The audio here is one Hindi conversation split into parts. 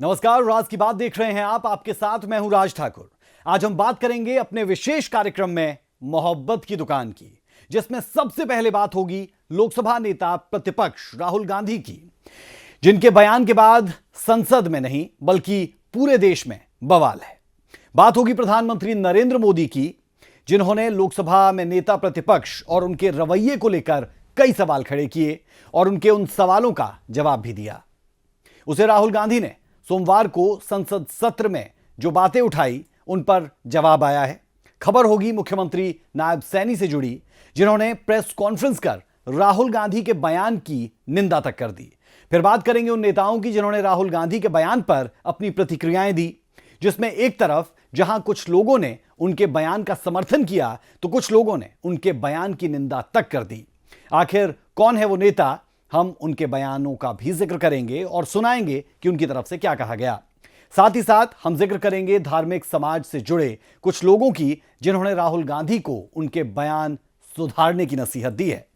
नमस्कार, राज की बात देख रहे हैं आप। आपके साथ मैं हूं राज ठाकुर। आज हम बात करेंगे अपने विशेष कार्यक्रम में मोहब्बत की दुकान की, जिसमें सबसे पहले बात होगी लोकसभा नेता प्रतिपक्ष राहुल गांधी की, जिनके बयान के बाद संसद में नहीं बल्कि पूरे देश में बवाल है। बात होगी प्रधानमंत्री नरेंद्र मोदी की, जिन्होंने लोकसभा में नेता प्रतिपक्ष और उनके रवैये को लेकर कई सवाल खड़े किए और उनके उन सवालों का जवाब भी दिया। उसे राहुल गांधी ने सोमवार को संसद सत्र में जो बातें उठाई उन पर जवाब आया है। खबर होगी मुख्यमंत्री नायब सैनी से जुड़ी, जिन्होंने प्रेस कॉन्फ्रेंस कर राहुल गांधी के बयान की निंदा तक कर दी। फिर बात करेंगे उन नेताओं की जिन्होंने राहुल गांधी के बयान पर अपनी प्रतिक्रियाएं दी, जिसमें एक तरफ जहां कुछ लोगों ने उनके बयान का समर्थन किया तो कुछ लोगों ने उनके बयान की निंदा तक कर दी। आखिर कौन है वो नेता? हम उनके बयानों का भी जिक्र करेंगे और सुनाएंगे कि उनकी तरफ से क्या कहा गया। साथ ही साथ हम जिक्र करेंगे धार्मिक समाज से जुड़े कुछ लोगों की, जिन्होंने राहुल गांधी को उनके बयान सुधारने की नसीहत दी है।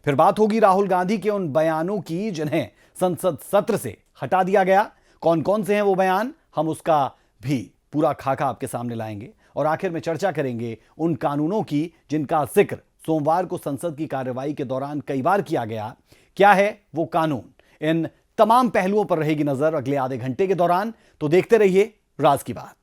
फिर बात होगी राहुल गांधी के उन बयानों की जिन्हें संसद सत्र से हटा दिया गया। कौन कौन से हैं वो बयान, हम उसका भी पूरा खाका आपके सामने लाएंगे। और आखिर में चर्चा करेंगे उन कानूनों की जिनका जिक्र सोमवार को संसद की कार्यवाही के दौरान कई बार किया गया। क्या है वो कानून? इन तमाम पहलुओं पर रहेगी नजर अगले आधे घंटे के दौरान, तो देखते रहिए राज की बात।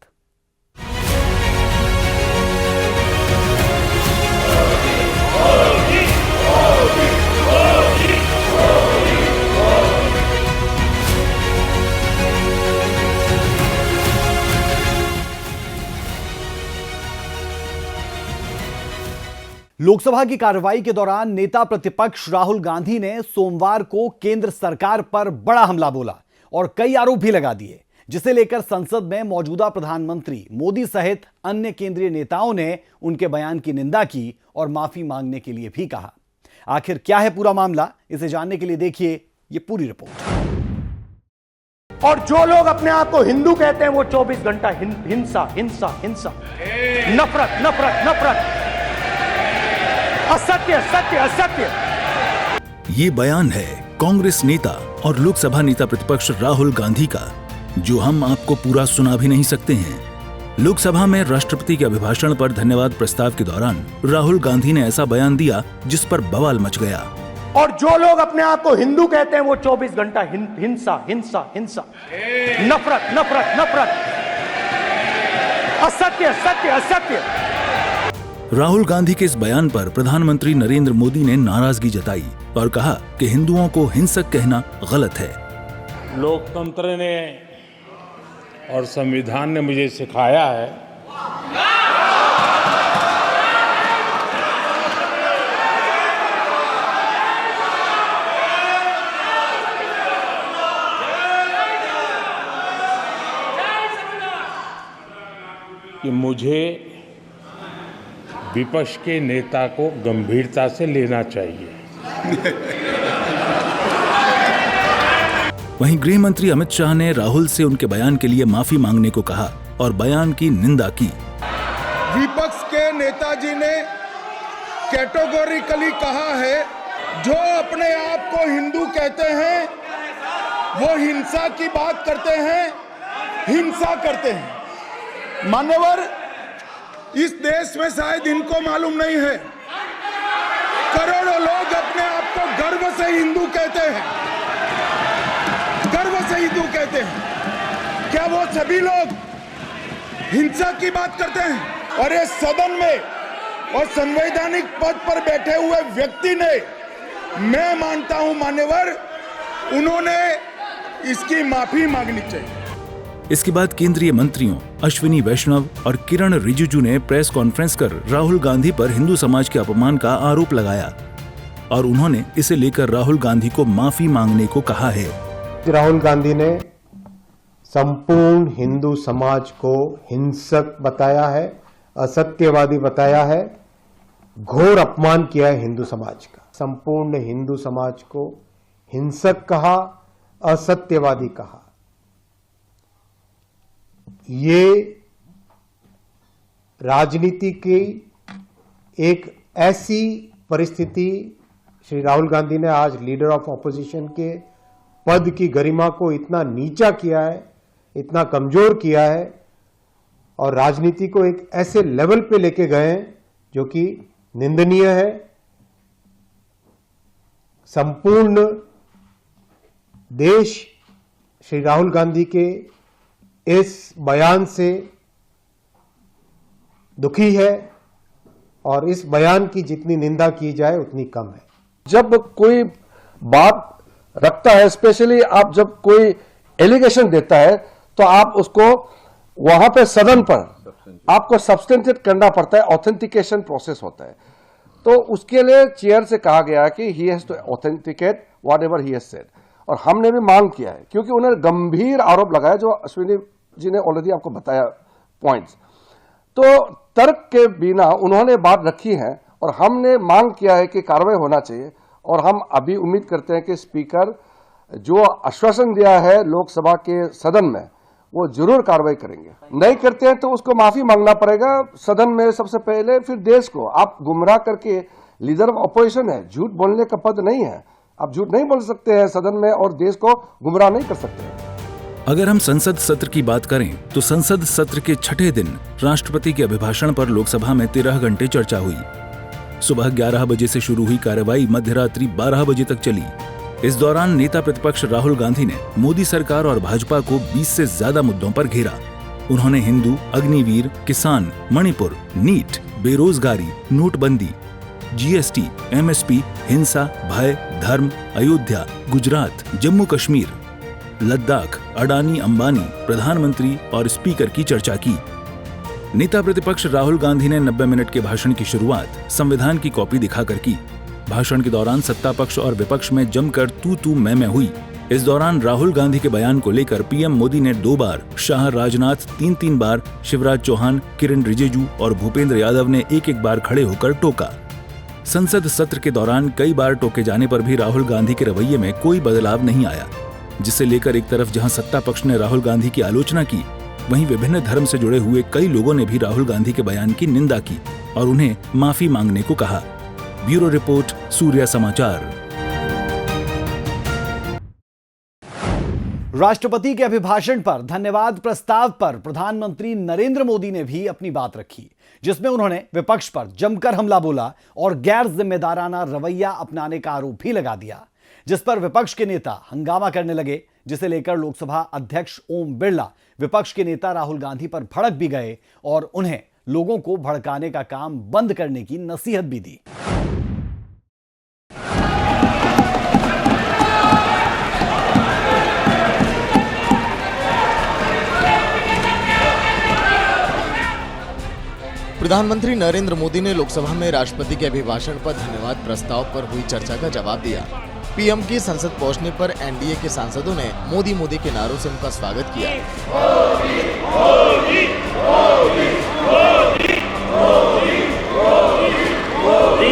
लोकसभा की कार्रवाई के दौरान नेता प्रतिपक्ष राहुल गांधी ने सोमवार को केंद्र सरकार पर बड़ा हमला बोला और कई आरोप भी लगा दिए, जिसे लेकर संसद में मौजूदा प्रधानमंत्री मोदी सहित अन्य केंद्रीय नेताओं ने उनके बयान की निंदा की और माफी मांगने के लिए भी कहा। आखिर क्या है पूरा मामला, इसे जानने के लिए देखिए ये पूरी रिपोर्ट। और जो लोग अपने आप को हिंदू कहते हैं वो 24 घंटा हिंसा हिंसा हिंसा, नफरत नफरत नफरत, असत्य सत्य असत्य। ये बयान है कांग्रेस नेता और लोकसभा नेता प्रतिपक्ष राहुल गांधी का, जो हम आपको पूरा सुना भी नहीं सकते हैं। लोकसभा में राष्ट्रपति के अभिभाषण पर धन्यवाद प्रस्ताव के दौरान राहुल गांधी ने ऐसा बयान दिया जिस पर बवाल मच गया। और जो लोग अपने आप को हिंदू कहते हैं वो 24 घंटा हिंसा हिंसा हिंसा, नफरत नफरत नफरत, असत्य सत्य असत्य। राहुल गांधी के इस बयान पर प्रधानमंत्री नरेंद्र मोदी ने नाराजगी जताई और कहा कि हिंदुओं को हिंसक कहना गलत है। लोकतंत्र ने और संविधान ने मुझे सिखाया है कि मुझे विपक्ष के नेता को गंभीरता से लेना चाहिए। वहीं गृह मंत्री अमित शाह ने राहुल से उनके बयान के लिए माफी मांगने को कहा और बयान की निंदा की। विपक्ष के नेताजी ने कैटेगोरिकली कहा है, जो अपने आप को हिंदू कहते हैं वो हिंसा की बात करते हैं, हिंसा करते हैं। मान्यवर, इस देश में शायद इनको मालूम नहीं है, करोड़ों लोग अपने आप को गर्व से हिंदू कहते हैं, गर्व से हिंदू कहते हैं। क्या वो सभी लोग हिंसा की बात करते हैं? और इस सदन में और संवैधानिक पद पर बैठे हुए व्यक्ति ने, मैं मानता हूं मान्यवर, उन्होंने इसकी माफी मांगनी चाहिए। इसके बाद केंद्रीय मंत्रियों अश्विनी वैष्णव और किरण रिजिजू ने प्रेस कॉन्फ्रेंस कर राहुल गांधी पर हिंदू समाज के अपमान का आरोप लगाया और उन्होंने इसे लेकर राहुल गांधी को माफी मांगने को कहा है। राहुल गांधी ने संपूर्ण हिंदू समाज को हिंसक बताया है, असत्यवादी बताया है, घोर अपमान किया है हिंदू समाज का। संपूर्ण हिंदू समाज को हिंसक कहा, असत्यवादी कहा। ये राजनीति की एक ऐसी परिस्थिति श्री राहुल गांधी ने आज लीडर ऑफ ऑपोजिशन के पद की गरिमा को इतना नीचा किया है, इतना कमजोर किया है और राजनीति को एक ऐसे लेवल पे लेके गए हैं जो कि निंदनीय है। संपूर्ण देश श्री राहुल गांधी के इस बयान से दुखी है और इस बयान की जितनी निंदा की जाए उतनी कम है। जब कोई बात रखता है, स्पेशली आप जब कोई एलिगेशन देता है, तो आप उसको वहां पे सदन पर आपको सब्सटेंटिएट करना पड़ता है, ऑथेंटिकेशन प्रोसेस होता है। तो उसके लिए चेयर से कहा गया कि he has to authenticate whatever he has said, और हमने भी मांग किया है क्योंकि उन्होंने गंभीर आरोप लगाया जो अश्विनी जी ने ऑलरेडी आपको बताया पॉइंट्स। तो तर्क के बिना उन्होंने बात रखी है और हमने मांग किया है कि कार्रवाई होना चाहिए, और हम अभी उम्मीद करते हैं कि स्पीकर जो आश्वासन दिया है लोकसभा के सदन में वो जरूर कार्रवाई करेंगे। नहीं करते हैं तो उसको माफी मांगना पड़ेगा सदन में सबसे पहले, फिर देश को। आप गुमराह करके, लीडर ऑफ अपोजिशन है, झूठ बोलने का पद नहीं है, आप झूठ नहीं बोल सकते हैं सदन में और देश को गुमराह नहीं कर सकते हैं। अगर हम संसद सत्र की बात करें तो संसद सत्र के छठे दिन राष्ट्रपति के अभिभाषण पर लोकसभा में 13 घंटे चर्चा हुई। सुबह 11 बजे से शुरू हुई कार्यवाही मध्यरात्रि 12 बजे तक चली। इस दौरान नेता प्रतिपक्ष राहुल गांधी ने मोदी सरकार और भाजपा को 20 से ज्यादा मुद्दों पर घेरा। उन्होंने हिंदू, अग्निवीर, किसान, मणिपुर, नीट, बेरोजगारी, नोटबंदी, जीएसटी, एमएसपी, हिंसा, भय, धर्म, अयोध्या, गुजरात, जम्मू कश्मीर, लद्दाख, अडानी अंबानी, प्रधानमंत्री और स्पीकर की चर्चा की। नेता प्रतिपक्ष राहुल गांधी ने 90 मिनट के भाषण की शुरुआत संविधान की कॉपी दिखाकर की। भाषण के दौरान सत्ता पक्ष और विपक्ष में जमकर तू मैं हुई। इस दौरान राहुल गांधी के बयान को लेकर पीएम मोदी ने 2 बार, शाह राजनाथ 3 बार, शिवराज चौहान, किरण रिजिजू और भूपेंद्र यादव ने 1 बार खड़े होकर टोका। संसद सत्र के दौरान कई बार टोके जाने पर भी राहुल गांधी के रवैये में कोई बदलाव नहीं आया, जिसे लेकर एक तरफ जहां सत्ता पक्ष ने राहुल गांधी की आलोचना की, वहीं विभिन्न धर्म से जुड़े हुए कई लोगों ने भी राहुल गांधी के बयान की निंदा की और उन्हें माफी मांगने को कहा। ब्यूरो रिपोर्ट, सूर्या समाचार। राष्ट्रपति के अभिभाषण पर धन्यवाद प्रस्ताव पर प्रधानमंत्री नरेंद्र मोदी ने भी अपनी बात रखी, जिसमें उन्होंने विपक्ष पर जमकर हमला बोला और गैर जिम्मेदाराना रवैया अपनाने का आरोप भी लगा दिया, जिस पर विपक्ष के नेता हंगामा करने लगे, जिसे लेकर लोकसभा अध्यक्ष ओम बिरला विपक्ष के नेता राहुल गांधी पर भड़क भी गए और उन्हें लोगों को भड़काने का काम बंद करने की नसीहत भी दी। प्रधानमंत्री नरेंद्र मोदी ने लोकसभा में राष्ट्रपति के अभिभाषण पर धन्यवाद प्रस्ताव पर हुई चर्चा का जवाब दिया। पीएम की संसद पहुंचने पर एनडीए के सांसदों ने मोदी के नारों से उनका स्वागत किया। मोदी, मोदी, मोदी, मोदी, मोदी, मोदी,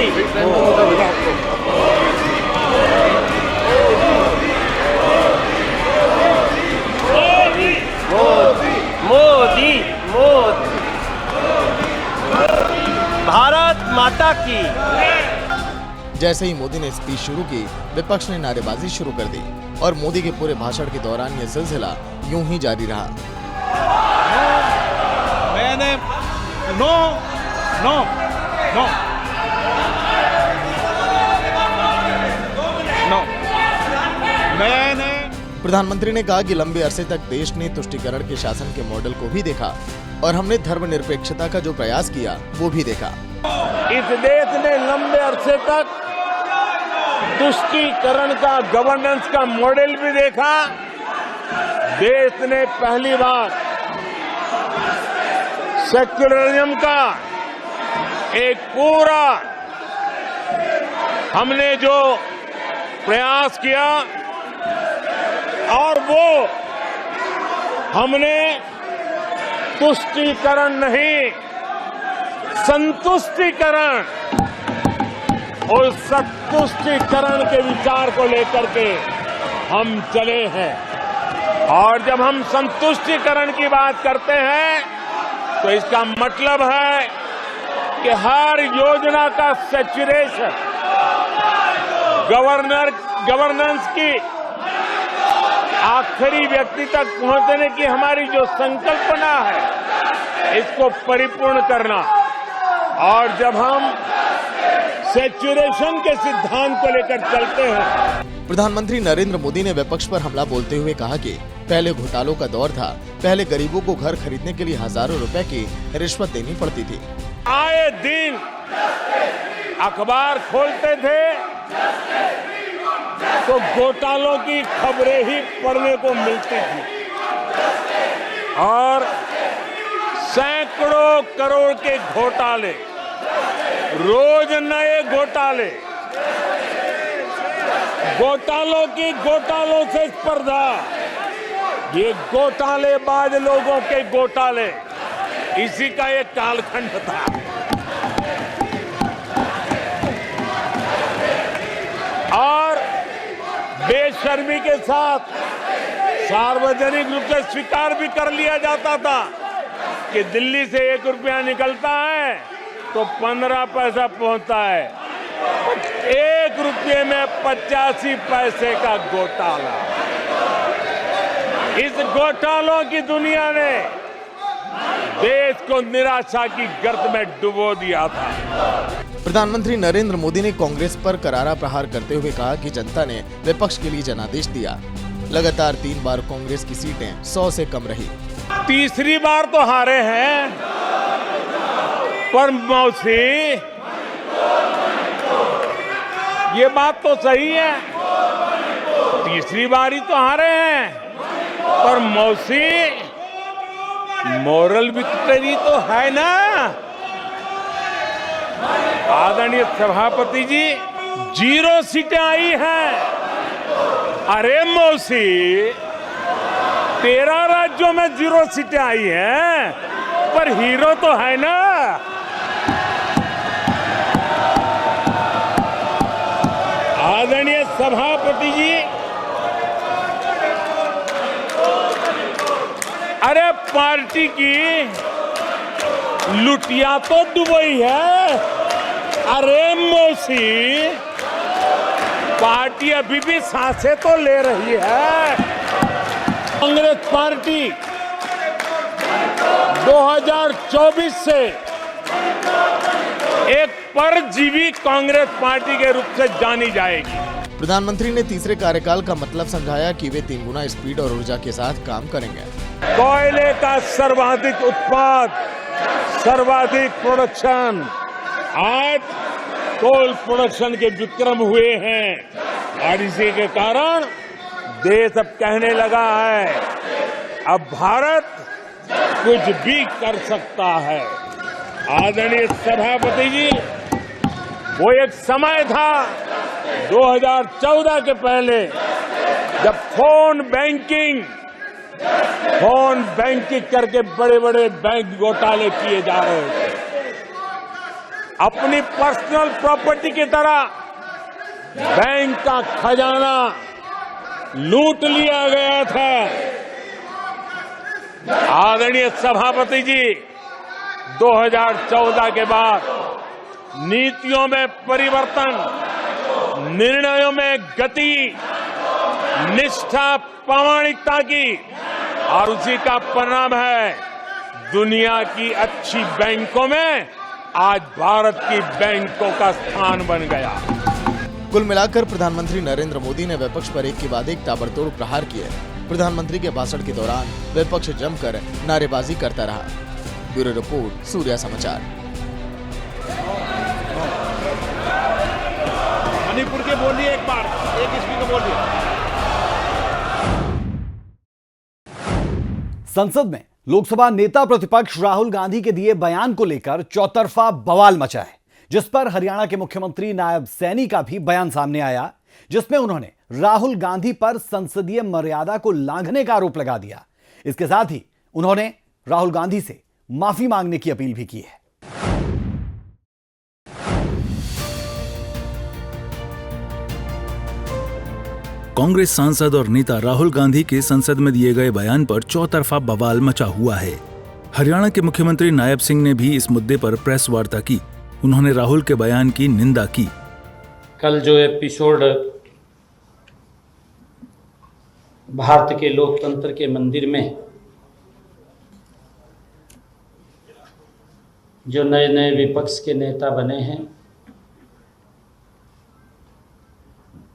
मोदी, मोदी, भारत माता की। जैसे ही मोदी ने स्पीच शुरू की, विपक्ष ने नारेबाजी शुरू कर दी और मोदी के पूरे भाषण के दौरान यह सिलसिला यूं ही जारी रहा। मैंने नो नो नो नो मैंने प्रधानमंत्री ने कहा कि लंबे अरसे तक देश ने तुष्टीकरण के शासन के मॉडल को भी देखा और हमने धर्मनिरपेक्षता का जो प्रयास किया वो भी देखा। इस देश ने लंबे अरसे तक तुष्टीकरण का, गवर्नेंस का मॉडल भी देखा। देश ने पहली बार सेक्युलरिज्म का एक पूरा हमने जो प्रयास किया और वो हमने तुष्टीकरण नहीं, संतुष्टीकरण, और संतुष्टीकरण के विचार को लेकर के हम चले हैं। और जब हम संतुष्टीकरण की बात करते हैं तो इसका मतलब है कि हर योजना का सैचुरेशन, गवर्नेंस की आखिरी व्यक्ति तक पहुंचने की हमारी जो संकल्पना है, इसको परिपूर्ण करना। और जब हम सेचुरेशन के सिद्धांत को लेकर चलते हैं। प्रधानमंत्री नरेंद्र मोदी ने विपक्ष पर हमला बोलते हुए कहा कि पहले घोटालों का दौर था, पहले गरीबों को घर खरीदने के लिए हजारों रुपए की रिश्वत देनी पड़ती थी। आए दिन अखबार खोलते थे तो घोटालों की खबरें ही पढ़ने को मिलती थी और सैकड़ों करोड़ के घोटाले, रोज नए घोटाले, घोटालों से स्पर्धा, ये घोटालेबाज लोगों के घोटाले, इसी का एक कालखंड था। और बेशर्मी के साथ सार्वजनिक रूप से स्वीकार भी कर लिया जाता था कि दिल्ली से 1 रुपया निकलता है तो 15 पैसा पहुंचता है, 1 रुपये में 85 पैसे का घोटाला। इस घोटालों की दुनिया ने देश को निराशा की गर्त में डुबो दिया था। प्रधानमंत्री नरेंद्र मोदी ने कांग्रेस पर करारा प्रहार करते हुए कहा कि जनता ने विपक्ष के लिए जनादेश दिया। लगातार 3 बार कांग्रेस की सीटें 100 से कम रही। तीसरी बार तो हारे हैं, पर मौसी ये बात तो सही है, तीसरी बार ही तो हारे हैं, पर मौसी मोरल विक्ट्री तो है ना। आदरणीय सभापति जी, 0 सीटें आई हैं। अरे मौसी, 13 राज्यों में 0 सीटें आई हैं, पर हीरो तो है ना। आदरणीय सभापति जी, अरे पार्टी की लुटिया तो दुबई है। अरे मौसी, पार्टी अभी भी सांसें तो ले रही है। कांग्रेस पार्टी 2024 से एक परजीवी कांग्रेस पार्टी के रूप से जानी जाएगी। प्रधानमंत्री ने तीसरे कार्यकाल का मतलब समझाया कि वे 3 गुना स्पीड और ऊर्जा के साथ काम करेंगे। कोयले का सर्वाधिक उत्पाद, सर्वाधिक प्रोडक्शन, आज कोल प्रोडक्शन के विक्रम हुए हैं और इसी के कारण देश अब कहने लगा है अब भारत कुछ भी कर सकता है। आदरणीय सभापति जी, वो एक समय था 2014 के पहले जब फोन बैंकिंग करके बड़े बड़े बैंक घोटाले किए जा रहे थे। अपनी पर्सनल प्रॉपर्टी की तरह बैंक का खजाना लूट लिया गया था। आदरणीय सभापति जी, 2014 के बाद नीतियों में परिवर्तन, निर्णयों में गति, निष्ठा, प्रामाणिकता की, और उसी का परिणाम है दुनिया की अच्छी बैंकों में आज भारत की बैंकों का स्थान बन गया। कुल मिलाकर प्रधानमंत्री नरेंद्र मोदी ने विपक्ष पर एक के बाद एक ताबड़तोड़ प्रहार किए। प्रधानमंत्री के भाषण के दौरान विपक्ष जमकर नारेबाजी करता रहा। ब्यूरो रिपोर्ट, सूर्या समाचार। मणिपुर के बोलिए एक बार, एक स्पीकर बोलिए। संसद में लोकसभा नेता प्रतिपक्ष राहुल गांधी के दिए बयान को लेकर चौतरफा बवाल मचा है, जिस पर हरियाणा के मुख्यमंत्री नायब सैनी का भी बयान सामने आया, जिसमें उन्होंने राहुल गांधी पर संसदीय मर्यादा को लांघने का आरोप लगा दिया। इसके साथ ही उन्होंने राहुल गांधी से माफी मांगने की अपील भी की है। कांग्रेस सांसद और नेता राहुल गांधी के संसद में दिए गए बयान पर चौतरफा बवाल मचा हुआ है। हरियाणा के मुख्यमंत्री नायब सिंह ने भी इस मुद्दे पर प्रेस वार्ता की। उन्होंने राहुल के बयान की निंदा की। कल जो एपिसोड भारत के लोकतंत्र के मंदिर में जो नए नए विपक्ष के नेता बने हैं,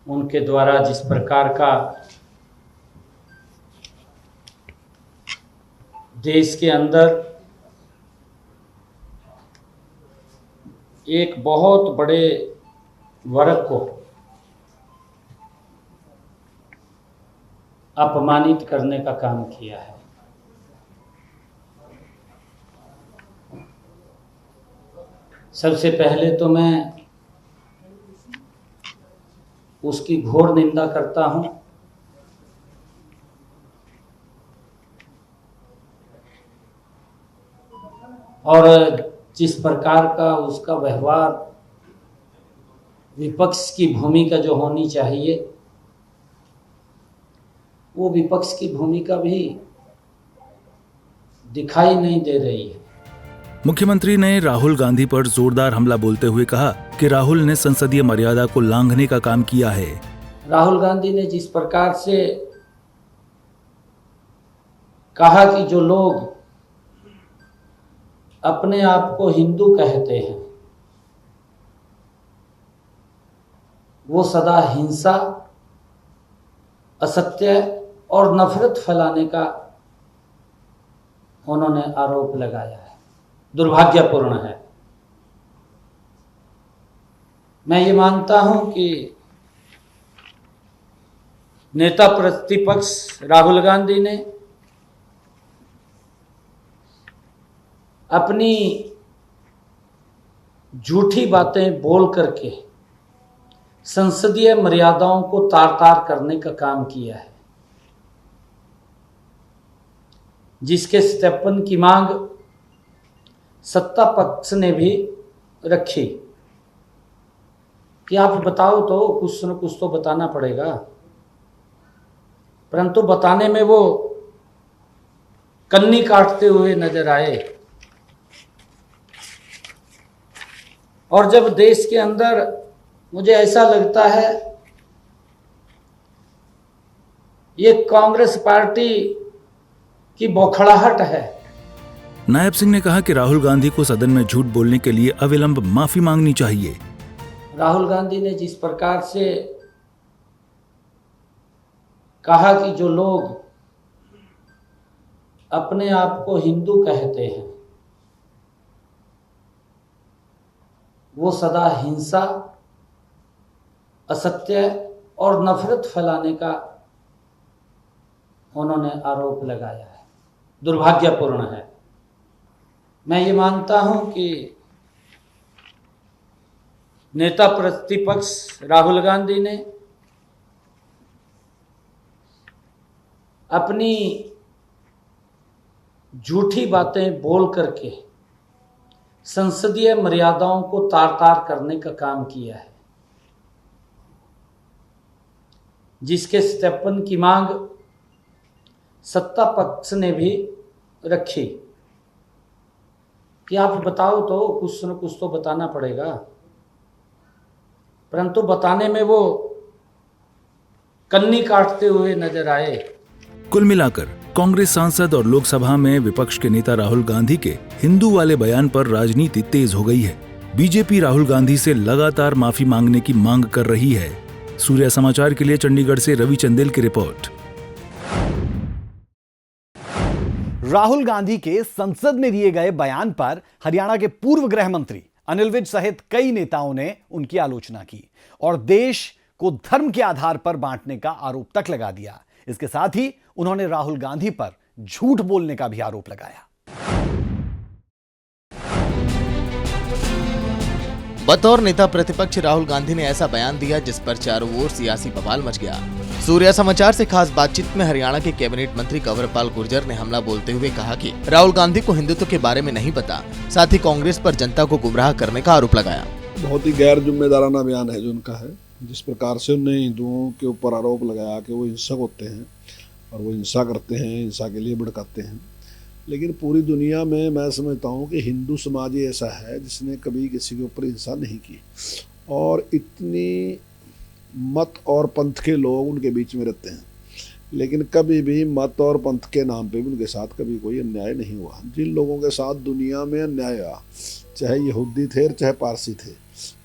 उनके द्वारा जिस प्रकार का देश के अंदर एक बहुत बड़े वर्ग को अपमानित करने का काम किया है, सबसे पहले तो मैं उसकी घोर निंदा करता हूं। और जिस प्रकार का उसका व्यवहार विपक्ष की भूमिका जो होनी चाहिए, वो विपक्ष की भूमिका भी दिखाई नहीं दे रही है। मुख्यमंत्री ने राहुल गांधी पर जोरदार हमला बोलते हुए कहा कि राहुल ने संसदीय मर्यादा को लांघने का काम किया है। राहुल गांधी ने जिस प्रकार से कहा कि जो लोग अपने आप को हिंदू कहते हैं वो सदा हिंसा, असत्य और नफरत फैलाने का उन्होंने आरोप लगाया है, दुर्भाग्यपूर्ण है। मैं ये मानता हूं कि नेता प्रतिपक्ष राहुल गांधी ने अपनी झूठी बातें बोल करके संसदीय मर्यादाओं को तार तार करने का काम किया है, जिसके सत्यापन की मांग सत्ता पक्ष ने भी रखी कि आप बताओ तो, कुछ न कुछ तो बताना पड़ेगा, परंतु बताने में वो कन्नी काटते हुए नजर आए। और जब देश के अंदर मुझे ऐसा लगता है ये कांग्रेस पार्टी की बौखलाहट है। नायब सिंह ने कहा कि राहुल गांधी को सदन में झूठ बोलने के लिए अविलंब माफी मांगनी चाहिए। राहुल गांधी ने जिस प्रकार से कहा कि जो लोग अपने आप को हिंदू कहते हैं वो सदा हिंसा, असत्य और नफरत फैलाने का उन्होंने आरोप लगाया है, दुर्भाग्यपूर्ण है। मैं ये मानता हूं कि नेता प्रतिपक्ष राहुल गांधी ने अपनी झूठी बातें बोल करके संसदीय मर्यादाओं को तार तार करने का काम किया है, जिसके सत्यापन की मांग सत्ता पक्ष ने भी रखी कि आप बताओ तो, कुछ न कुछ तो बताना पड़ेगा, परंतु बताने में वो कन्नी काटते हुए नजर आए। कुल मिलाकर कांग्रेस सांसद और लोकसभा में विपक्ष के नेता राहुल गांधी के हिंदू वाले बयान पर राजनीति तेज हो गई है। बीजेपी राहुल गांधी से लगातार माफी मांगने की मांग कर रही है। सूर्य समाचार के लिए चंडीगढ़ से रवि चंदेल की रिपोर्ट। राहुल गांधी के संसद में दिए गए बयान पर हरियाणा के पूर्व गृह मंत्री अनिल विज सहित कई नेताओं ने उनकी आलोचना की और देश को धर्म के आधार पर बांटने का आरोप तक लगा दिया। इसके साथ ही उन्होंने राहुल गांधी पर झूठ बोलने का भी आरोप लगाया। बतौर नेता प्रतिपक्ष राहुल गांधी ने ऐसा बयान दिया जिस पर चारों ओर सियासी बवाल मच गया। सूर्या समाचार से खास बातचीत में हरियाणा के कैबिनेट मंत्री कंवरपाल गुर्जर ने हमला बोलते हुए कहा कि राहुल गांधी को हिंदुत्व के बारे में नहीं पता, साथ ही कांग्रेस पर जनता को गुमराह करने का आरोप लगाया। बहुत ही गैर जिम्मेदाराना बयान है जो उनका है, जिस प्रकार से उन्होंने हिंदुओं के ऊपर आरोप लगाया कि वो हिंसक होते हैं और वो हिंसा करते हैं, हिंसा के लिए भड़काते हैं। लेकिन पूरी दुनिया में मैं समझता हूँ कि हिंदू समाज ही ऐसा है जिसने कभी किसी के ऊपर हिंसा नहीं की, और इतनी मत और पंथ के लोग उनके बीच में रहते हैं। लेकिन कभी भी मत और पंथ के नाम पे भी उनके साथ कभी कोई अन्याय नहीं हुआ। जिन लोगों के साथ दुनिया में अन्याय हुआ, चाहे यहूदी थे और चाहे पारसी थे,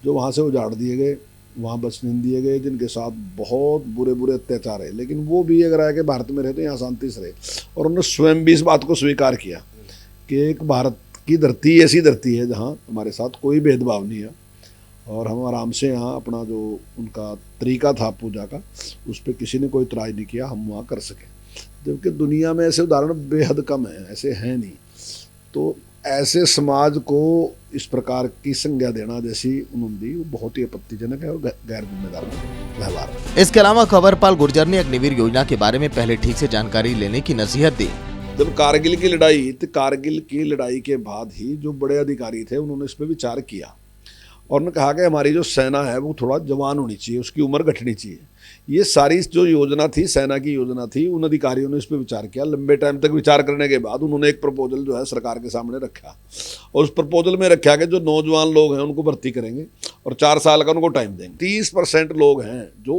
जो वहाँ से उजाड़ दिए गए, वहाँ बचने दिए गए, जिनके साथ बहुत बुरे बुरे अत्याचार है, लेकिन वो भी अगर आए कि भारत में रहे तो यहाँ शांति से रहे। और उन्होंने स्वयं भी इस बात को स्वीकार किया कि एक भारत की धरती ऐसी धरती है जहाँ हमारे साथ कोई भेदभाव नहीं है और हम आराम से यहाँ अपना जो उनका तरीका था पूजा का, उस पर किसी ने कोई इतराज़ नहीं किया, हम वहाँ कर सकें। जबकि दुनिया में ऐसे उदाहरण बेहद कम हैं, ऐसे हैं नहीं। तो ऐसे समाज को इस प्रकार की संज्ञा देना जैसी उन्होंने दी, वो बहुत ही आपत्तिजनक है और गैर जिम्मेदार व्यवहार है। इसके अलावा खबरपाल गुर्जर ने अग्निवीर योजना के बारे में पहले ठीक से जानकारी लेने की नसीहत दी। जब कारगिल की लड़ाई, तो कारगिल की लड़ाई के बाद ही जो बड़े अधिकारी थे उन्होंने इस पर विचार किया और उन्होंने कहा कि हमारी जो सेना है वो थोड़ा जवान होनी चाहिए, उसकी उम्र घटनी चाहिए। ये सारी जो योजना थी, सेना की योजना थी, उन अधिकारियों ने इस पर विचार किया। लंबे टाइम तक विचार करने के बाद उन्होंने एक प्रपोजल जो है सरकार के सामने रखा और उस प्रपोजल में रखा कि जो नौजवान लोग हैं उनको भर्ती करेंगे और 4 साल का उनको टाइम देंगे। 30% लोग हैं जो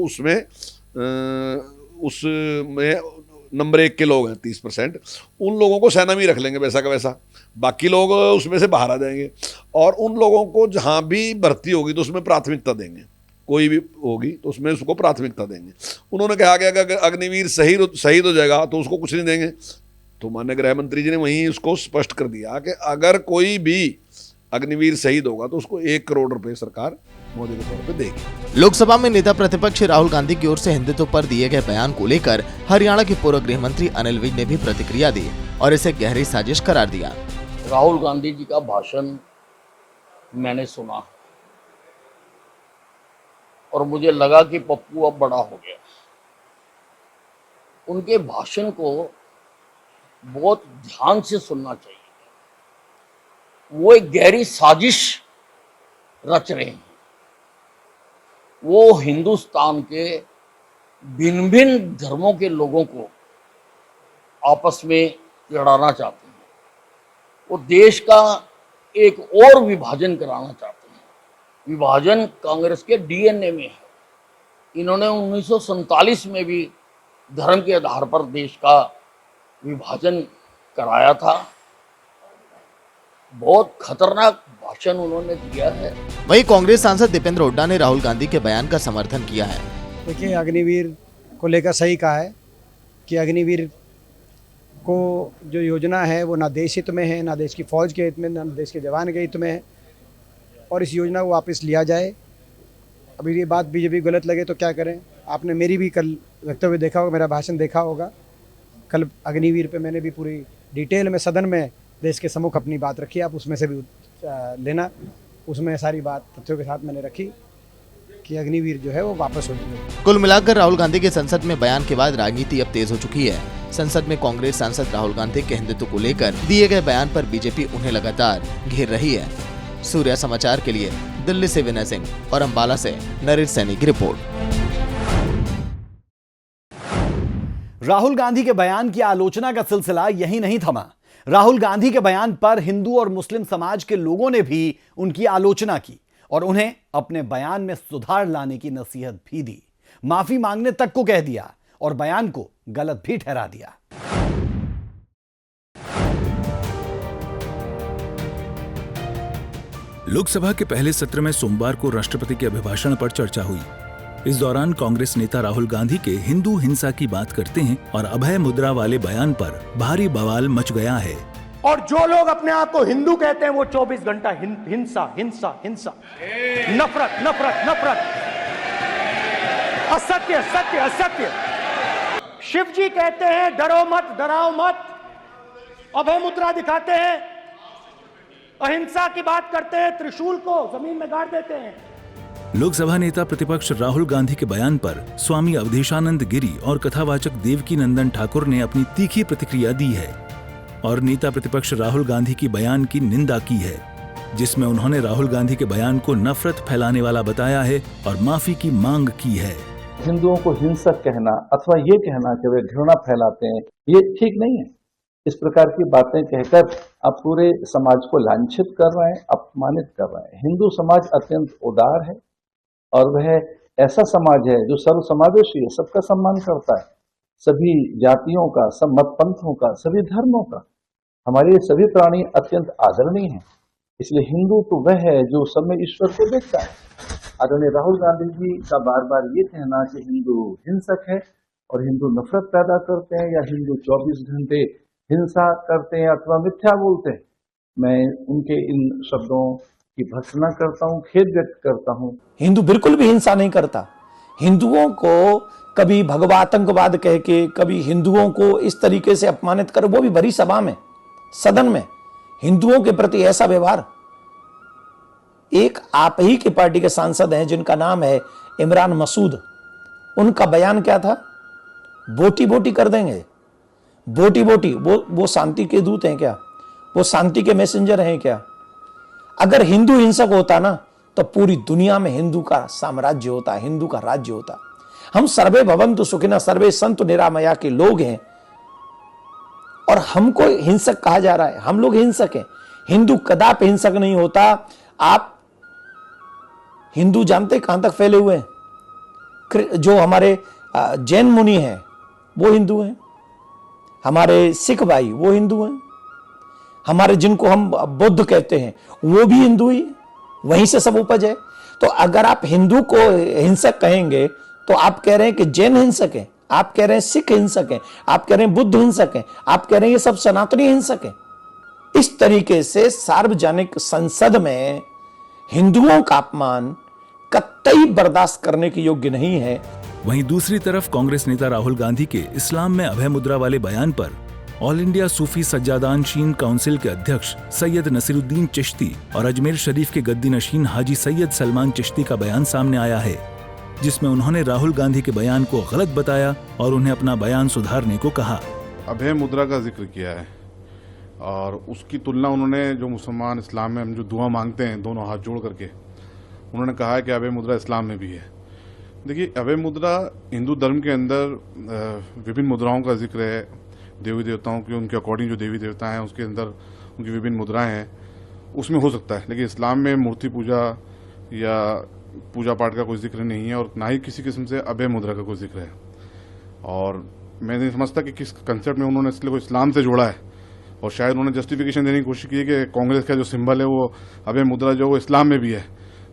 उसमें नंबर 1 के लोग हैं, 30%, उन लोगों को सेना में ही रख लेंगे वैसा का वैसा, बाकी लोग उसमें से बाहर आ जाएंगे। और उन लोगों को जहाँ भी भर्ती होगी तो उसमें प्राथमिकता देंगे, कोई भी होगी तो उसमें उसको प्राथमिकता देंगे। उन्होंने कहा कि अगर अग्निवीर शहीद हो जाएगा तो उसको कुछ नहीं देंगे। तो माननीय गृह मंत्री जी ने वहीं उसको स्पष्ट कर दिया कि अगर कोई भी अग्निवीर शहीद होगा तो उसको 1 करोड़ रुपए सरकार मोदी के तौर पे देगी। लोकसभा में नेता प्रतिपक्ष राहुल गांधी की ओर से हिंदुत्व पर दिए गए बयान को लेकर हरियाणा के पूर्व गृह मंत्री अनिल विज ने भी प्रतिक्रिया दी और इसे गहरी साजिश करार दिया। राहुल गांधी जी का भाषण मैंने सुना और मुझे लगा कि पप्पू अब बड़ा हो गया। उनके भाषण को बहुत ध्यान से सुनना चाहिए। वो एक गहरी साजिश रच रहे हैं। वो हिंदुस्तान के भिन्न भिन्न धर्मों के लोगों को आपस में लड़ाना चाहते हैं। वो देश का एक और विभाजन कराना चाहते हैं। विभाजन कांग्रेस के डीएनए में है। इन्होंने 1947 में भी धर्म के आधार पर देश का विभाजन कराया था। बहुत खतरनाक भाषण उन्होंने दिया है। वहीं कांग्रेस सांसद दीपेंद्र हुड्डा ने राहुल गांधी के बयान का समर्थन किया है। देखिए, अग्निवीर को लेकर सही कहा है कि अग्निवीर को जो योजना है वो ना देश हित में है, ना देश की फौज के हित में, ना देश के जवान के हित में है और इस योजना को वापस लिया जाए। अभी ये बात बीजेपी गलत लगे तो क्या करें। आपने मेरी भी कल वक्तव्य देखा होगा, मेरा भाषण देखा होगा। कल अग्निवीर पे मैंने भी पूरी डिटेल में सदन में देश के सम्मुख अपनी बात रखी। आप उसमें से भी लेना, उसमें सारी बात तथ्यों के साथ मैंने रखी कि अग्निवीर जो है वो वापस हो जाए। कुल मिलाकर राहुल गांधी के संसद में बयान के बाद राजनीति अब तेज हो चुकी है। संसद में कांग्रेस सांसद राहुल गांधी के हिंदुत्व को लेकर दिए गए बयान पर बीजेपी उन्हें लगातार घेर रही है। सूर्या समाचार के लिए दिल्ली से विनय सिंह और अंबाला से नरेश सैनी की रिपोर्ट। राहुल गांधी के बयान की आलोचना का सिलसिला यही नहीं थमा। राहुल गांधी के बयान पर हिंदू और मुस्लिम समाज के लोगों ने भी उनकी आलोचना की और उन्हें अपने बयान में सुधार लाने की नसीहत भी दी। माफी मांगने तक को कह दिया और बयान को गलत भी ठहरा दिया। लोकसभा के पहले सत्र में सोमवार को राष्ट्रपति के अभिभाषण पर चर्चा हुई। इस दौरान कांग्रेस नेता राहुल गांधी के हिंदू हिंसा की बात करते हैं और अभय मुद्रा वाले बयान पर भारी बवाल मच गया है। और जो लोग अपने आप को हिंदू कहते हैं वो 24 घंटा हिंसा हिंसा हिंसा, नफरत नफरत नफरत, असत्य सत्य असत्य। शिव जी कहते हैं डरो मत डराओ मत, अभय मुद्रा दिखाते हैं, अहिंसा की बात करते हैं, त्रिशूल को जमीन में गाड़ देते हैं। लोकसभा नेता प्रतिपक्ष राहुल गांधी के बयान पर स्वामी अवधेशानंद गिरी और कथावाचक देवकी नंदन ठाकुर ने अपनी तीखी प्रतिक्रिया दी है और नेता प्रतिपक्ष राहुल गांधी की बयान की निंदा की है, जिसमें उन्होंने राहुल गांधी के बयान को नफरत फैलाने वाला बताया है और माफी की मांग की है। हिंदुओं को हिंसक कहना अथवा ये कहना कि वे घृणा फैलाते हैं, ये ठीक नहीं है। इस प्रकार की बातें कहकर आप पूरे समाज को लांछित कर रहे हैं, अपमानित कर रहे हैं। हिंदू समाज अत्यंत उदार है और वह ऐसा समाज है जो सर्व समावेशी है, सबका सम्मान करता है, सभी जातियों का, सब मत पंथों का, सभी धर्मों का। हमारे सभी प्राणी अत्यंत आदरणीय हैं। इसलिए हिंदू तो वह है जो सब में ईश्वर को देखता है। आदरणीय राहुल गांधी जी का बार बार ये कहना कि हिंदू हिंसक है और हिंदू नफरत पैदा करते हैं या हिंदू 24 घंटे हिंसा करते हैं अथवा मिथ्या बोलते हैं, मैं उनके इन शब्दों की भर्त्सना करता हूं, खेद व्यक्त करता हूं। हिंदू बिल्कुल भी हिंसा नहीं करता। हिंदुओं को कभी भगवा आतंकवाद कह के, कभी हिंदुओं को इस तरीके से अपमानित कर, वो भी भरी सभा में, सदन में, हिंदुओं के प्रति ऐसा व्यवहार। एक आप ही की पार्टी के सांसद हैं जिनका नाम है इमरान मसूद, उनका बयान क्या था? बोटी बोटी कर देंगे, बोटी बोटी। वो शांति के दूत हैं क्या? वो शांति के मैसेंजर हैं क्या? अगर हिंदू हिंसक होता ना तो पूरी दुनिया में हिंदू का साम्राज्य होता, हिंदू का राज्य होता। हम सर्वे भवन्तु सुखिनः सर्वे सन्तु निरामया के लोग हैं और हमको हिंसक कहा जा रहा है। हम लोग हिंसक हैं। हिंदू कदापि हिंसक नहीं होता। आप हिंदू जानते कहां तक फैले हुए हैं? जो हमारे जैन मुनि हैं वो हिंदू हैं, हमारे सिख भाई वो हिंदू हैं, हमारे जिनको हम बुद्ध कहते हैं वो भी हिंदू ही, वहीं से सब उपज है। तो अगर आप हिंदू को हिंसक कहेंगे तो आप कह रहे हैं कि जैन हिंसक है, आप कह रहे हैं सिख हिंसक है, आप कह रहे हैं बुद्ध हिंसक है, आप कह रहे हैं ये सब सनातनी हिंसक है। इस तरीके से सार्वजनिक संसद में हिंदुओं का अपमान कतई बर्दाश्त करने के योग्य नहीं है। वहीं दूसरी तरफ कांग्रेस नेता राहुल गांधी के इस्लाम में अभय मुद्रा वाले बयान पर ऑल इंडिया सूफी सज्जादानशीन काउंसिल के अध्यक्ष सैयद नसीरुद्दीन चिश्ती और अजमेर शरीफ के गद्दी नशीन हाजी सैयद सलमान चिश्ती का बयान सामने आया है, जिसमें उन्होंने राहुल गांधी के बयान को गलत बताया और उन्हें अपना बयान सुधारने को कहा। अभय मुद्रा का जिक्र किया है और उसकी तुलना उन्होंने जो मुसलमान इस्लाम में हम जो दुआ मांगते हैं दोनों हाथ जोड़ करके, उन्होंने कहा है कि अभय मुद्रा इस्लाम में भी है। देखिए, अभय मुद्रा हिंदू धर्म के अंदर विभिन्न मुद्राओं का जिक्र है, देवी देवताओं के उनके अकॉर्डिंग जो देवी देवता हैं उसके अंदर उनकी विभिन्न मुद्राएं हैं, उसमें हो सकता है। लेकिन इस्लाम में मूर्ति पूजा या पूजा पाठ का कोई जिक्र नहीं है और ना ही किसी किस्म से अभय मुद्रा का कोई जिक्र है। और मैं नहीं समझता कि किस कंसेप्ट में उन्होंने इसलिए इस्लाम से जोड़ा है और शायद उन्होंने जस्टिफिकेशन देने की कोशिश की है कि कांग्रेस का जो सिंबल है वो अभय मुद्रा जो वो इस्लाम में भी है।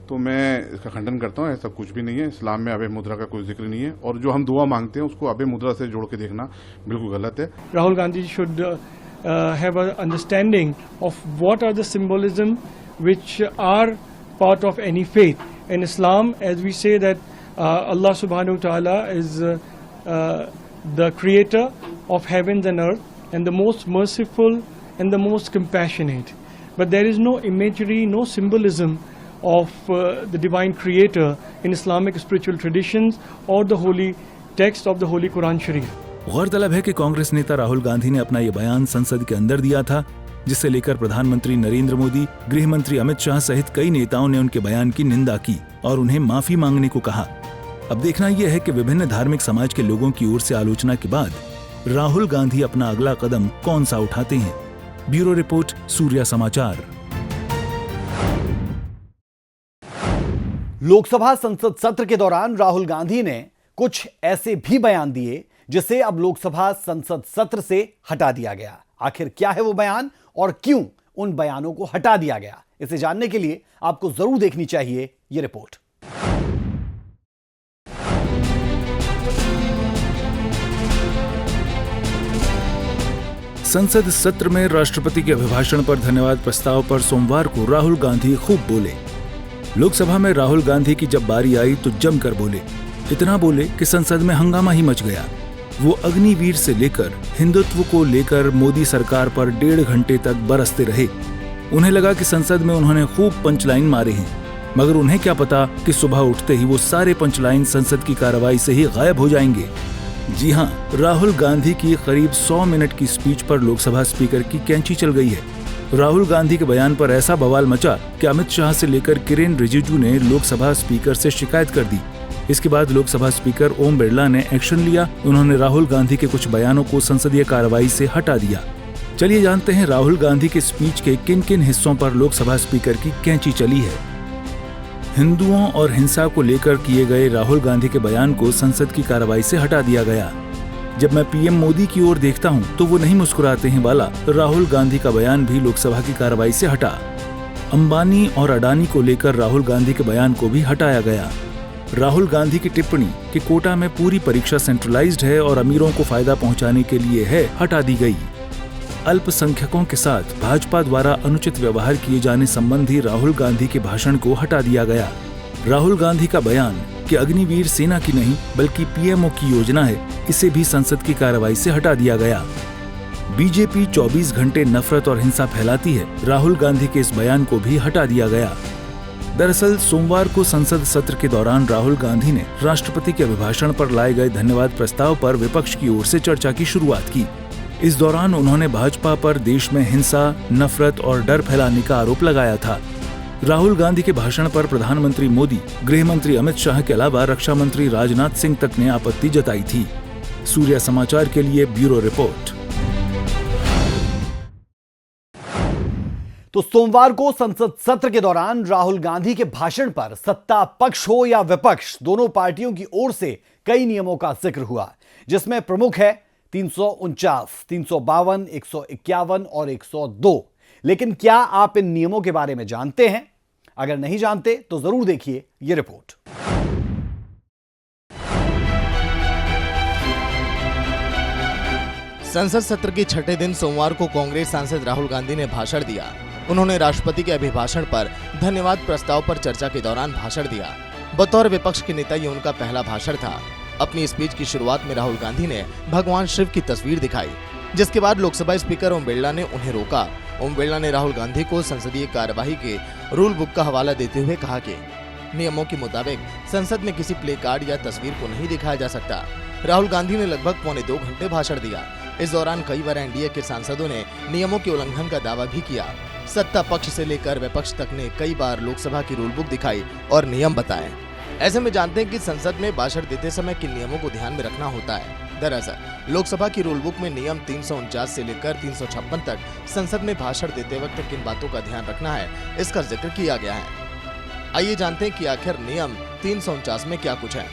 तो मैं इसका खंडन करता हूँ, ऐसा कुछ भी नहीं है। इस्लाम में अभय मुद्रा का कोई जिक्र नहीं है और जो हम दुआ मांगते हैं उसको अभय मुद्रा से जोड़ के देखना बिल्कुल गलत है। Rahul Gandhi should have an understanding of what are the symbolism which are part of any faith. In Islam, as we say that Allah subhanahu wa ta'ala is the creator of heavens and earth and the most merciful and the most compassionate. But there is no imagery, no symbolism of the divine creator in Islamic spiritual traditions or the holy text of the Holy Quran Sharif. गौरतलब है कि कांग्रेस नेता राहुल गांधी ने अपना ये बयान संसद के अंदर दिया था, जिसे लेकर प्रधानमंत्री नरेंद्र मोदी, गृह मंत्री अमित शाह सहित कई नेताओं ने उनके बयान की निंदा की और उन्हें माफी मांगने को कहा। अब देखना यह है कि विभिन्न धार्मिक समाज के लोगों की ओर से आलोचना के बाद राहुल गांधी अपना अगला कदम कौन सा उठाते हैं। ब्यूरो रिपोर्ट, सूर्या समाचार। लोकसभा संसद सत्र के दौरान राहुल गांधी ने कुछ ऐसे भी बयान दिए जिसे अब लोकसभा संसद सत्र से हटा दिया गया। आखिर क्या है वो बयान और क्यों उन बयानों को हटा दिया गया, इसे जानने के लिए आपको जरूर देखनी चाहिए ये रिपोर्ट। संसद सत्र में राष्ट्रपति के अभिभाषण पर धन्यवाद प्रस्ताव पर सोमवार को राहुल गांधी खूब बोले। लोकसभा में राहुल गांधी की जब बारी आई तो जमकर बोले, इतना बोले कि संसद में हंगामा ही मच गया। वो अग्निवीर से लेकर हिंदुत्व को लेकर मोदी सरकार पर 1.5 घंटे तक बरसते रहे। उन्हें लगा कि संसद में उन्होंने खूब पंचलाइन मारे हैं, मगर उन्हें क्या पता कि सुबह उठते ही वो सारे पंचलाइन संसद की कार्रवाई से ही गायब हो जाएंगे। जी हां, राहुल गांधी की करीब 100 मिनट की स्पीच पर लोकसभा स्पीकर की कैंची चल गई है। राहुल गांधी के बयान पर ऐसा बवाल मचा कि अमित शाह से लेकर किरेन रिजिजू ने लोकसभा स्पीकर से शिकायत कर दी। इसके बाद लोकसभा स्पीकर ओम बिरला ने एक्शन लिया। उन्होंने राहुल गांधी के कुछ बयानों को संसदीय कार्रवाई से हटा दिया। चलिए जानते हैं राहुल गांधी के स्पीच के किन किन हिस्सों पर लोकसभा स्पीकर की कैंची चली है। हिंदुओं और हिंसा को लेकर किए गए राहुल गांधी के बयान को संसद की कार्रवाई से हटा दिया गया। जब मैं पीएम मोदी की ओर देखता हूं, तो वो नहीं मुस्कुराते हैं वाला राहुल गांधी का बयान भी लोकसभा की कार्रवाई से हटा। अंबानी और अडानी को लेकर राहुल गांधी के बयान को भी हटाया गया। राहुल गांधी की टिप्पणी कि कोटा में पूरी परीक्षा सेंट्रलाइज्ड है और अमीरों को फायदा पहुंचाने के लिए है, हटा दी गई। अल्पसंख्यकों के साथ भाजपा द्वारा अनुचित व्यवहार किए जाने संबंधी राहुल गांधी के भाषण को हटा दिया गया। राहुल गांधी का बयान कि अग्निवीर सेना की नहीं बल्कि पीएमओ की योजना है, इसे भी संसद की कार्रवाई से हटा दिया गया। बीजेपी 24 घंटे नफरत और हिंसा फैलाती है, राहुल गांधी के इस बयान को भी हटा दिया गया। दरअसल सोमवार को संसद सत्र के दौरान राहुल गांधी ने राष्ट्रपति के अभिभाषण पर लाए गए धन्यवाद प्रस्ताव पर विपक्ष की ओर से चर्चा की शुरुआत की। इस दौरान उन्होंने भाजपा पर देश में हिंसा, नफरत और डर फैलाने का आरोप लगाया था। राहुल गांधी के भाषण पर प्रधानमंत्री मोदी, गृह मंत्री अमित शाह के अलावा रक्षा मंत्री राजनाथ सिंह तक ने आपत्ति जताई थी। सूर्य समाचार के लिए ब्यूरो रिपोर्ट। तो सोमवार को संसद सत्र के दौरान राहुल गांधी के भाषण पर सत्ता पक्ष हो या विपक्ष, दोनों पार्टियों की ओर से कई नियमों का जिक्र हुआ, जिसमें प्रमुख है 349, 352, 151 और 102। लेकिन क्या आप इन नियमों के बारे में जानते हैं? अगर नहीं जानते तो जरूर देखिए ये रिपोर्ट। संसद सत्र के छठे दिन सोमवार को कांग्रेस सांसद राहुल गांधी ने भाषण दिया। उन्होंने राष्ट्रपति के अभिभाषण पर धन्यवाद प्रस्ताव पर चर्चा के दौरान भाषण दिया। बतौर विपक्ष के नेता ये उनका पहला भाषण था। अपनी स्पीच की शुरुआत में राहुल गांधी ने भगवान शिव की तस्वीर दिखाई, जिसके बाद लोकसभा स्पीकर ओम बिरला ने उन्हें रोका। ओम बिरला ने राहुल गांधी को संसदीय कार्यवाही के रूल बुक का हवाला देते हुए कहा कि नियमों के मुताबिक संसद में किसी प्ले कार्ड या तस्वीर को नहीं दिखाया जा सकता। राहुल गांधी ने लगभग 2.25 घंटे भाषण दिया। इस दौरान कई बार एनडीए के सांसदों ने नियमों के उल्लंघन का दावा भी किया। सत्ता पक्ष से लेकर विपक्ष तक ने कई बार लोकसभा की रूल बुक दिखाई और नियम बताए। ऐसे में जानते हैं कि संसद में भाषण देते समय किन नियमों को ध्यान में रखना होता है। दरअसल लोकसभा की रूल बुक में नियम 349 से लेकर 356 तक संसद में भाषण देते वक्त किन बातों का ध्यान रखना है, इसका जिक्र किया गया है। आइए जानते हैं कि आखिर नियम 349 में क्या कुछ है।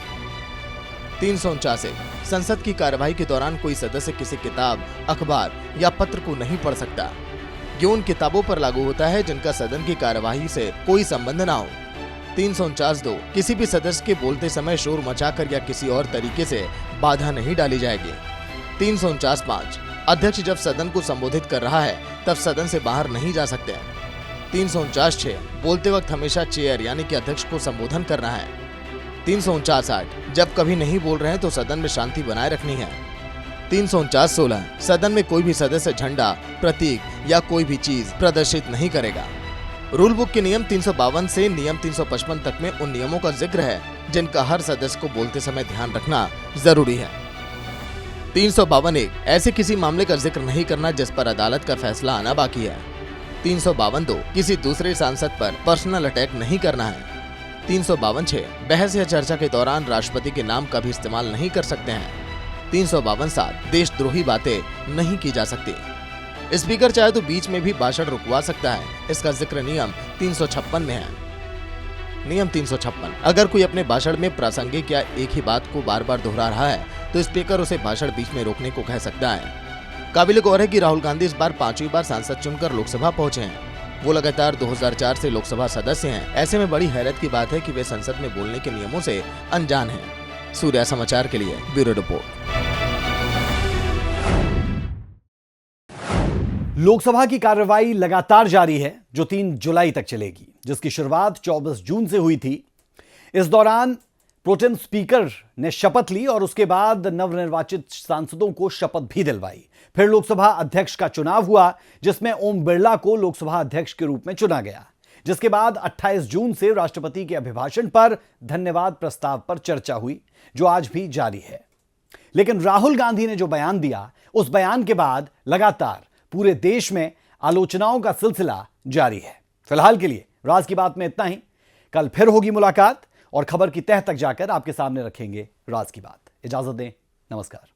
349 संसद की कार्यवाही के दौरान कोई सदस्य किसी किताब, अखबार या पत्र को नहीं पढ़ सकता। ये उन किताबों पर लागू होता है जिनका सदन की कार्यवाही से कोई संबंध ना हो। 349(2) किसी भी सदस्य के बोलते समय शोर मचाकर या किसी और तरीके से बाधा नहीं डाली जाएगी। 349(5) अध्यक्ष जब सदन को संबोधित कर रहा है तब सदन से बाहर नहीं जा सकते। 349(6) बोलते वक्त हमेशा चेयर यानी कि अध्यक्ष को संबोधन करना है। 349(8) जब कभी नहीं बोल रहे हैं तो सदन में शांति बनाए रखनी है। 349(16) सदन में कोई भी सदस्य झंडा, प्रतीक या कोई भी चीज प्रदर्शित नहीं करेगा। रूल बुक के नियम 352 से नियम 355 तक में उन नियमों का जिक्र है जिनका हर सदस्य को बोलते समय ध्यान रखना जरूरी है। 352(1) ऐसे किसी मामले का जिक्र नहीं करना जिस पर अदालत का फैसला आना बाकी है। 352(2) किसी दूसरे सांसद पर पर्सनल अटैक नहीं करना है। 352(6) बहस या चर्चा के दौरान राष्ट्रपति के नाम का भी इस्तेमाल नहीं कर सकते हैं। 352(7) देशद्रोही बातें नहीं की जा सकती। स्पीकर चाहे तो बीच में भी भाषण रुकवा सकता है। इसका जिक्र नियम 356 में है। नियम 356 अगर कोई अपने भाषण में प्रासंगिक या एक ही बात को बार बार दोहरा रहा है तो स्पीकर उसे भाषण बीच में रोकने को कह सकता है। काबिल गौर है कि राहुल गांधी इस बार 5वीं बार सांसद चुनकर लोकसभा पहुंचे हैं। वो लगातार 2004 से लोकसभा सदस्य हैं। ऐसे में बड़ी हैरत की बात है कि वे संसद में बोलने के नियमों से अनजान हैं। सूर्य समाचार के लिए ब्यूरो रिपोर्ट। लोकसभा की कार्रवाई लगातार जारी है जो 3 जुलाई तक चलेगी, जिसकी शुरुआत 24 जून से हुई थी। इस दौरान प्रोटेम स्पीकर ने शपथ ली और उसके बाद नवनिर्वाचित सांसदों को शपथ भी दिलवाई। फिर लोकसभा अध्यक्ष का चुनाव हुआ जिसमें ओम बिरला को लोकसभा अध्यक्ष के रूप में चुना गया, जिसके बाद 28 जून से राष्ट्रपति के अभिभाषण पर धन्यवाद प्रस्ताव पर चर्चा हुई जो आज भी जारी है। लेकिन राहुल गांधी ने जो बयान दिया, उस बयान के बाद लगातार पूरे देश में आलोचनाओं का सिलसिला जारी है। फिलहाल के लिए राज की बात में इतना ही। कल फिर होगी मुलाकात और खबर की तह तक जाकर आपके सामने रखेंगे राज की बात। इजाजत दें, नमस्कार।